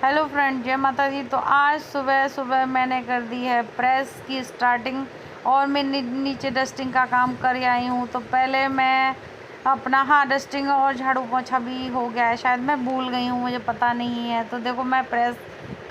Hello friend, जय माता दी। तो आज सुबह सुबह मैंने कर दी है प्रेस की स्टार्टिंग और मैं नीचे डस्टिंग का काम कर आई हूँ। तो पहले मैं अपना डस्टिंग और झाड़ू पोछा भी हो गया है, शायद मैं भूल गई हूँ, मुझे पता नहीं है। तो देखो मैं प्रेस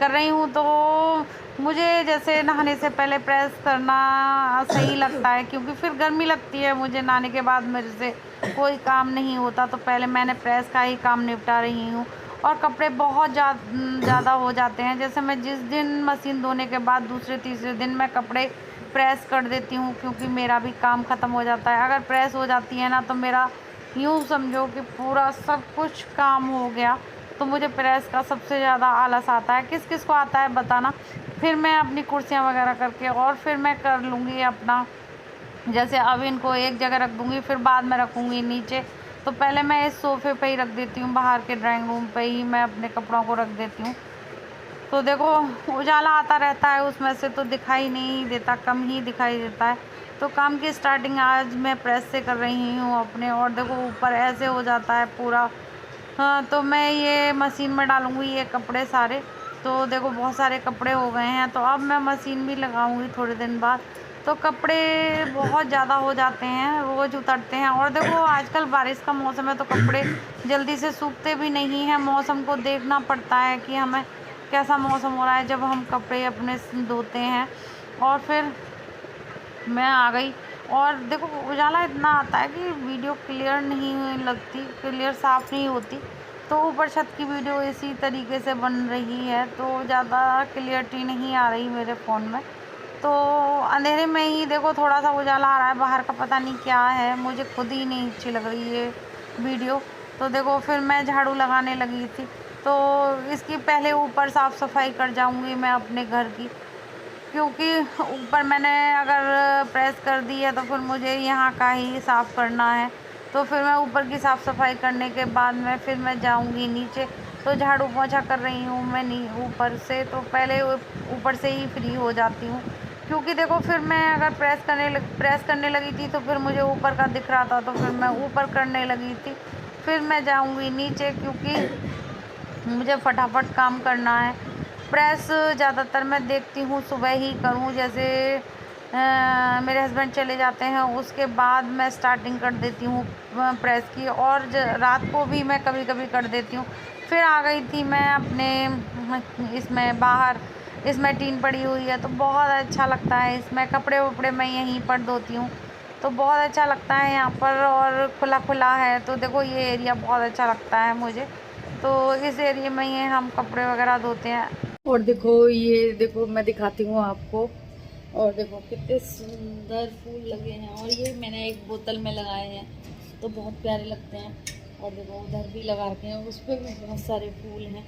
कर रही हूँ। तो मुझे जैसे नहाने से पहले प्रेस करना सही लगता है, क्योंकि फिर गर्मी लगती है मुझे, नहाने के बाद मेरे से कोई काम नहीं होता। तो पहले मैंने प्रेस का ही काम निपटा रही हूँ। और कपड़े बहुत ज़्यादा हो जाते हैं, जैसे मैं जिस दिन मशीन धोने के बाद दूसरे तीसरे दिन मैं कपड़े प्रेस कर देती हूँ, क्योंकि मेरा भी काम ख़त्म हो जाता है। अगर प्रेस हो जाती है ना, तो मेरा यूँ समझो कि पूरा सब कुछ काम हो गया। तो मुझे प्रेस का सबसे ज़्यादा आलस आता है। किस किस को आता है बताना। फिर मैं अपनी कुर्सियाँ वगैरह करके और फिर मैं कर लूँगी अपना, जैसे अब इनको एक जगह रख दूँगी, फिर बाद में रखूँगी नीचे। तो पहले मैं इस सोफ़े पे ही रख देती हूँ, बाहर के ड्राइंग रूम पे ही मैं अपने कपड़ों को रख देती हूँ। तो देखो उजाला आता रहता है उसमें से, तो दिखाई नहीं देता, कम ही दिखाई देता है। तो काम की स्टार्टिंग आज मैं प्रेस से कर रही हूँ अपने। और देखो ऊपर ऐसे हो जाता है पूरा। हाँ, तो मैं ये मशीन में डालूँगी ये कपड़े सारे। तो देखो बहुत सारे कपड़े हो गए हैं, तो अब मैं मशीन भी लगाऊँगी थोड़े दिन बाद। तो कपड़े बहुत ज़्यादा हो जाते हैं, रोज़ उतरते हैं। और देखो आजकल बारिश का मौसम है, तो कपड़े जल्दी से सूखते भी नहीं हैं। मौसम को देखना पड़ता है कि हमें कैसा मौसम हो रहा है जब हम कपड़े अपने धोते हैं। और फिर मैं आ गई। और देखो उजाला इतना आता है कि वीडियो क्लियर नहीं लगती, क्लियर साफ़ नहीं होती। तो ऊपर छत की वीडियो इसी तरीके से बन रही है, तो ज़्यादा क्लियरिटी नहीं आ रही मेरे फ़ोन में। तो अंधेरे में ही देखो थोड़ा सा उजाला आ रहा है, बाहर का पता नहीं क्या है, मुझे खुद ही नहीं अच्छी लग रही ये वीडियो। तो देखो फिर मैं झाड़ू लगाने लगी थी। तो इसकी पहले ऊपर साफ़ सफाई कर जाऊंगी मैं अपने घर की, क्योंकि ऊपर मैंने अगर प्रेस कर दी है तो फिर मुझे यहाँ का ही साफ़ करना है। तो फिर मैं ऊपर की साफ़ सफाई करने के बाद में फिर मैं जाऊँगी नीचे। तो झाड़ू पोछा कर रही हूँ मैं ऊपर से। तो पहले ऊपर से ही फ्री हो जाती हूँ, क्योंकि देखो फिर मैं अगर प्रेस करने लगी थी तो फिर मुझे ऊपर का दिख रहा था, तो फिर मैं ऊपर करने लगी थी। फिर मैं जाऊँगी नीचे, क्योंकि मुझे फटाफट काम करना है। प्रेस ज़्यादातर मैं देखती हूँ सुबह ही करूँ, जैसे मेरे हस्बैंड चले जाते हैं उसके बाद मैं स्टार्टिंग कर देती हूँ प्रेस की। और रात को भी मैं कभी कभी कर देती हूँ। फिर आ गई थी मैं अपने इसमें बाहर, इसमें टीन पड़ी हुई है, तो बहुत अच्छा लगता है इसमें। कपड़े वपड़े मैं यहीं पर धोती हूँ, तो बहुत अच्छा लगता है यहाँ पर। और खुला खुला है, तो देखो ये एरिया बहुत अच्छा लगता है मुझे। तो इस एरिया में ये हम कपड़े वगैरह धोते हैं। और देखो ये देखो मैं दिखाती हूँ आपको। और देखो कितने सुंदर फूल लगे हैं, और ये मैंने एक बोतल में लगाए हैं, तो बहुत प्यारे लगते हैं। और देखो उधर भी लगा रखे हैं, उस पर भी बहुत सारे फूल हैं,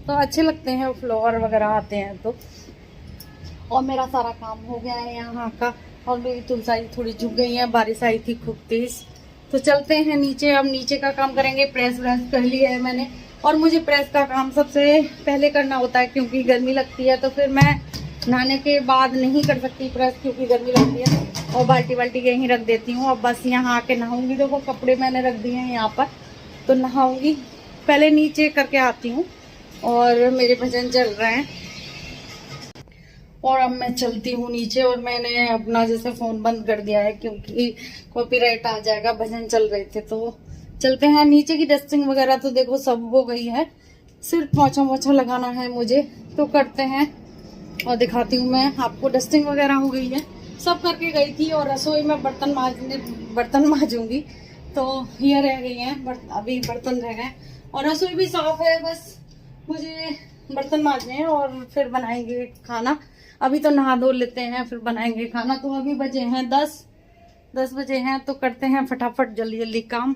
तो अच्छे लगते हैं, फ्लावर वगैरह आते हैं तो। और मेरा सारा काम हो गया है यहाँ का। और मेरी तुलसाई थोड़ी झुक गई है, बारिश आई थी खूब तेज। तो चलते हैं नीचे, अब नीचे का काम करेंगे। प्रेस व्रेस कर लिया है मैंने। और मुझे प्रेस का काम सबसे पहले करना होता है, क्योंकि गर्मी लगती है। तो फिर मैं नहाने के बाद नहीं कर सकती प्रेस, क्योंकि गर्मी लगती है। और बाल्टी वाल्टी यहीं रख देती हूँ। अब बस यहाँ आके नहाऊंगी। देखो कपड़े मैंने रख दिए हैं यहाँ पर, तो नहाऊंगी। पहले नीचे करके आती हूँ। और मेरे भजन चल रहे हैं, और अब मैं चलती हूँ नीचे। और मैंने अपना जैसे फ़ोन बंद कर दिया है, क्योंकि कॉपीराइट आ जाएगा। भजन चल रहे थे, तो चलते हैं नीचे की। डस्टिंग वगैरह तो देखो सब हो गई है, सिर्फ पोछा वोछा लगाना है मुझे, तो करते हैं और दिखाती हूँ मैं आपको। डस्टिंग वगैरह हो गई है, सब करके गई थी। और रसोई में बर्तन मांजूंगी, तो ये रह गई हैं, अभी बर्तन रह गए। और रसोई भी साफ है, बस मुझे बर्तन मांजने हैं और फिर बनाएंगे खाना। अभी तो नहा धो लेते हैं, फिर बनाएंगे खाना। तो अभी बजे हैं 10 बजे हैं, तो करते हैं फटाफट जल्दी जल्दी काम।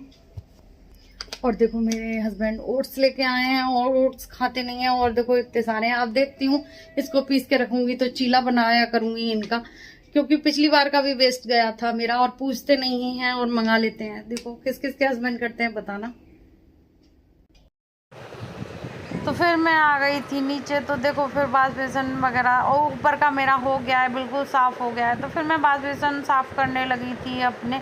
और देखो मेरे हस्बैंड ओट्स लेके आए हैं, और ओट्स खाते नहीं हैं। और देखो इतने सारे हैं, अब देखती हूँ इसको पीस के रखूंगी, तो चीला बनाया करूंगी इनका, क्योंकि पिछली बार का भी वेस्ट गया था मेरा। और पूछते नहीं हैं और मंगा लेते हैं। देखो किस किस के हस्बैंड करते हैं बताना। तो फिर मैं आ गई थी नीचे। तो देखो फिर बाथ बेसन वगैरह, और ऊपर का मेरा हो गया है, बिल्कुल साफ़ हो गया है। तो फिर मैं बाथ बेसन साफ़ करने लगी थी अपने,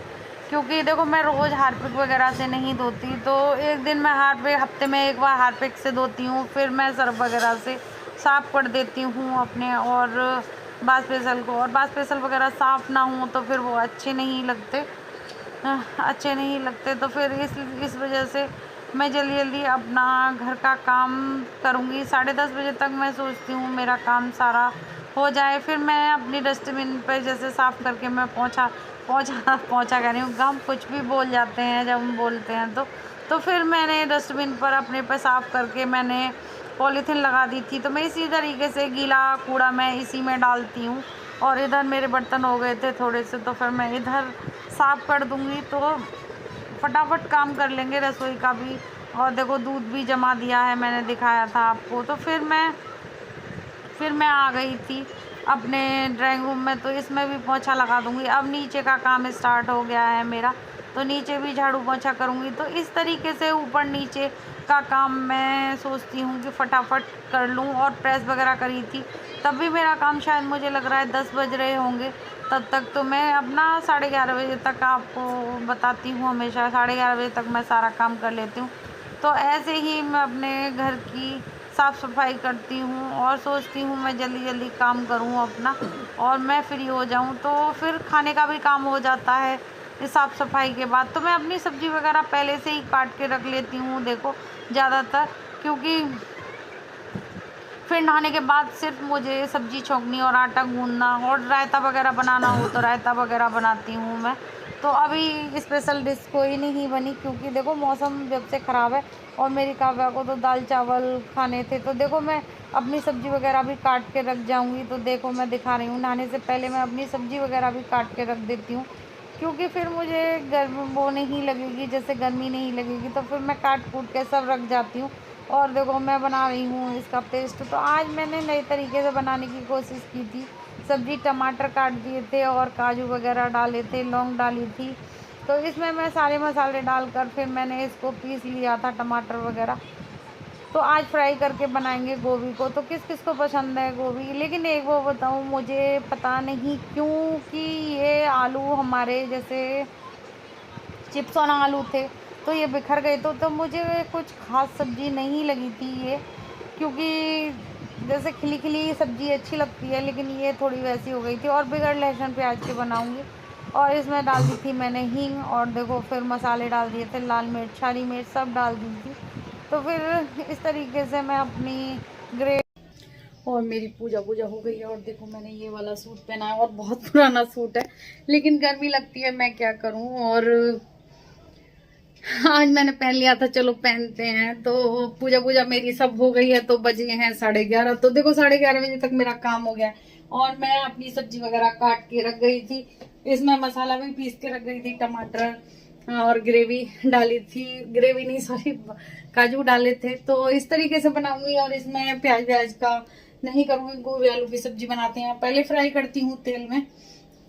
क्योंकि देखो मैं रोज़ हार्पिक वगैरह से नहीं धोती, तो एक दिन मैं हार्पिक, हफ्ते में एक बार हार्पिक से धोती हूँ, फिर मैं सर्फ वगैरह से साफ़ कर देती हूँ अपने और बाथ बेसल को। और बाथ बेसल वगैरह साफ़ ना हो तो फिर वो अच्छे नहीं लगते, अच्छे नहीं लगते। तो फिर इस वजह से मैं जल्दी जल्दी अपना घर का काम करूँगी। 10:30 बजे तक मैं सोचती हूँ मेरा काम सारा हो जाए, फिर मैं अपनी डस्टबिन पे जैसे साफ़ करके मैं पोंछा पोंछा पोंछा कह रही हूँ, हम कुछ भी बोल जाते हैं जब हम बोलते हैं तो फिर मैंने डस्टबिन पर अपने पे साफ़ करके मैंने पॉलीथीन लगा दी थी। तो मैं इसी तरीके से गीला कूड़ा मैं इसी में डालती हूँ। और इधर मेरे बर्तन हो गए थे थोड़े से, तो फिर मैं इधर साफ़ कर दूँगी, तो फटाफट काम कर लेंगे रसोई का भी। और देखो दूध भी जमा दिया है, मैंने दिखाया था आपको। तो फिर मैं आ गई थी अपने ड्राइंग रूम में, तो इसमें भी पोंछा लगा दूँगी। अब नीचे का काम स्टार्ट हो गया है मेरा, तो नीचे भी झाड़ू पोंछा करूँगी। तो इस तरीके से ऊपर नीचे का काम मैं सोचती हूँ कि फटाफट कर लूँ। और प्रेस वगैरह करी थी, तब भी मेरा काम शायद मुझे लग रहा है 10 बज रहे होंगे तब तक। तो मैं अपना 11:30 बजे तक आपको बताती हूँ, हमेशा 11:30 बजे तक मैं सारा काम कर लेती हूँ। तो ऐसे ही मैं अपने घर की साफ़ सफाई करती हूँ और सोचती हूँ मैं जल्दी जल्दी काम करूँ अपना और मैं फ्री हो जाऊँ। तो फिर खाने का भी काम हो जाता है इस साफ़ सफाई के बाद। तो मैं अपनी सब्ज़ी वगैरह पहले से ही काट के रख लेती हूँ देखो ज़्यादातर, क्योंकि फिर नहाने के बाद सिर्फ मुझे सब्ज़ी छौंकनी और आटा गूँदना और रायता वगैरह बनाना हो तो रायता वगैरह बनाती हूँ मैं। तो अभी स्पेशल डिश कोई नहीं बनी, क्योंकि देखो मौसम जब से ख़राब है और मेरी काव्या को तो दाल चावल खाने थे। तो देखो मैं अपनी सब्ज़ी वगैरह भी काट के रख जाऊँगी। तो देखो मैं दिखा रही हूँ, नहाने से पहले मैं अपनी सब्ज़ी वगैरह भी काट के रख देती हूँ, क्योंकि फिर मुझे वो नहीं लगेगी, जैसे गर्मी नहीं लगेगी। तो फिर मैं काट कूट के सब रख जाती हूँ। और देखो मैं बना रही हूँ इसका पेस्ट। तो आज मैंने नए तरीके से बनाने की कोशिश की थी। सब्ज़ी टमाटर काट दिए थे और काजू वगैरह डाले थे, लौंग डाली थी। तो इसमें मैं सारे मसाले डालकर फिर मैंने इसको पीस लिया था, टमाटर वगैरह। तो आज फ्राई करके बनाएंगे गोभी को। तो किस किस को पसंद है गोभी। लेकिन एक वो बताऊँ, मुझे पता नहीं क्यों कि ये आलू हमारे जैसे चिप्स और आलू थे तो ये बिखर गए। तो मुझे कुछ खास सब्ज़ी नहीं लगी थी ये, क्योंकि जैसे खिली खिली सब्ज़ी अच्छी लगती है, लेकिन ये थोड़ी वैसी हो गई थी। और बगैर लहसुन प्याज के बनाऊंगी। और इसमें डाल दी थी मैंने हींग, और देखो फिर मसाले डाल दिए थे, लाल मिर्च, हरी मिर्च सब डाल दी थी। तो फिर इस तरीके से मैं अपनी ग्रे और मेरी पूजा हो गई है। और देखो मैंने ये वाला सूट पहना है और बहुत पुराना सूट है, लेकिन गर्मी लगती है, मैं क्या करूं। और आज मैंने पहन लिया था, चलो पहनते हैं। तो पूजा मेरी सब हो गई है, तो बजे हैं 11:30। तो देखो 11:30 बजे तक मेरा काम हो गया और मैं अपनी सब्जी वगैरह काट के रख गई थी। इसमें मसाला भी पीस के रख गई थी, टमाटर और ग्रेवी डाली थी, ग्रेवी नहीं सॉरी काजू डाले थे। तो इस तरीके से बनाऊंगी। और इसमें प्याज व्याज का नहीं करूंगी, गोभी आलू की सब्जी बनाते हैं, पहले फ्राई करती हूँ तेल में।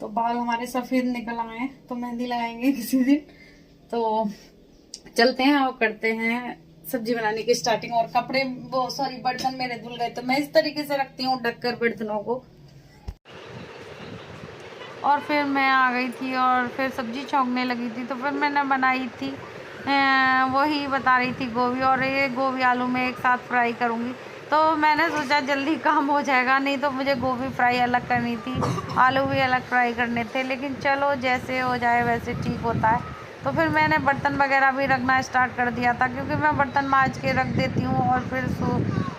तो बाल हमारे सफेद निकल आए हैं, तो मेहंदी लगाएंगे किसी दिन। तो चलते हैं और करते हैं सब्जी बनाने की स्टार्टिंग। और कपड़े वो सॉरी बर्तन मेरे धुल गए, तो मैं इस तरीके से रखती हूँ ढककर बर्तनों को। और फिर मैं आ गई थी और फिर सब्जी छौंकने लगी थी। तो फिर मैंने बनाई थी वही बता रही थी गोभी, और ये गोभी आलू में एक साथ फ्राई करूँगी। तो मैंने सोचा जल्दी काम हो जाएगा, नहीं तो मुझे गोभी फ्राई अलग करनी थी, आलू भी अलग फ्राई करने थे। लेकिन चलो जैसे हो जाए वैसे ठीक होता है। तो फिर मैंने बर्तन वगैरह भी रखना स्टार्ट कर दिया था, क्योंकि मैं बर्तन मांज के रख देती हूँ और फिर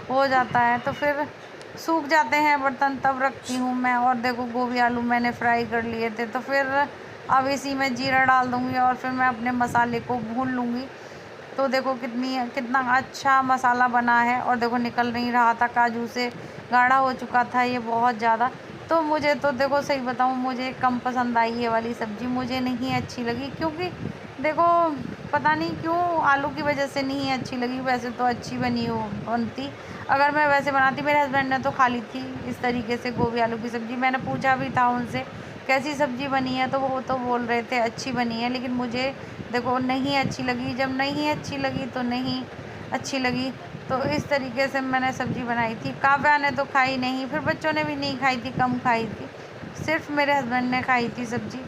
हो जाता है। तो फिर सूख जाते हैं बर्तन तब रखती हूँ मैं। और देखो गोभी आलू मैंने फ्राई कर लिए थे। तो फिर अब इसी में जीरा डाल दूँगी और फिर मैं अपने मसाले को भून लूँगी। तो देखो कितना अच्छा मसाला बना है। और देखो निकल नहीं रहा था, काजू से गाढ़ा हो चुका था ये बहुत ज़्यादा। तो मुझे तो देखो सही बताऊँ, मुझे कम पसंद आई ये वाली सब्ज़ी, मुझे नहीं अच्छी लगी। क्योंकि देखो पता नहीं क्यों आलू की वजह से नहीं अच्छी लगी, वैसे तो अच्छी बनती अगर मैं वैसे बनाती। मेरे हस्बैंड ने तो खा ली थी इस तरीके से गोभी आलू की सब्ज़ी। मैंने पूछा भी था उनसे कैसी सब्ज़ी बनी है, तो वो तो बोल रहे थे अच्छी बनी है, लेकिन मुझे देखो नहीं अच्छी लगी। जब नहीं अच्छी लगी तो नहीं अच्छी लगी। तो इस तरीके से मैंने सब्ज़ी बनाई थी। काव्या ने तो खाई नहीं, फिर बच्चों ने भी नहीं खाई थी, कम खाई थी, सिर्फ मेरे हस्बैंड ने खाई थी सब्ज़ी।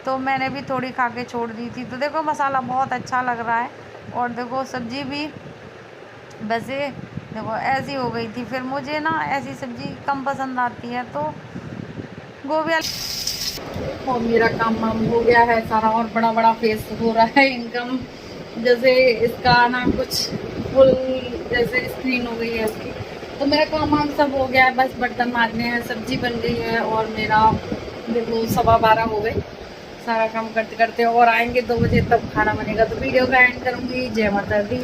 तो मैंने भी थोड़ी खा के छोड़ दी थी। तो देखो मसाला बहुत अच्छा लग रहा है, और देखो सब्ज़ी भी वैसे देखो ऐसी हो गई थी। फिर मुझे ना ऐसी सब्ज़ी कम पसंद आती है, तो गोभी और मेरा काम वाम हो गया है सारा, और बड़ा बड़ा फेस हो रहा है इनकम, जैसे इसका ना कुछ फुल जैसे स्क्रीन हो गई है इसकी। तो मेरा काम वाम सब हो गया है, बस बर्तन मारने हैं, सब्जी बन गई है, और मेरा देखो 12:15 हो गए सारा काम करते करते, और आएंगे 2 बजे तब खाना बनेगा। तो वीडियो का एंड करूँगी। जय माता दी।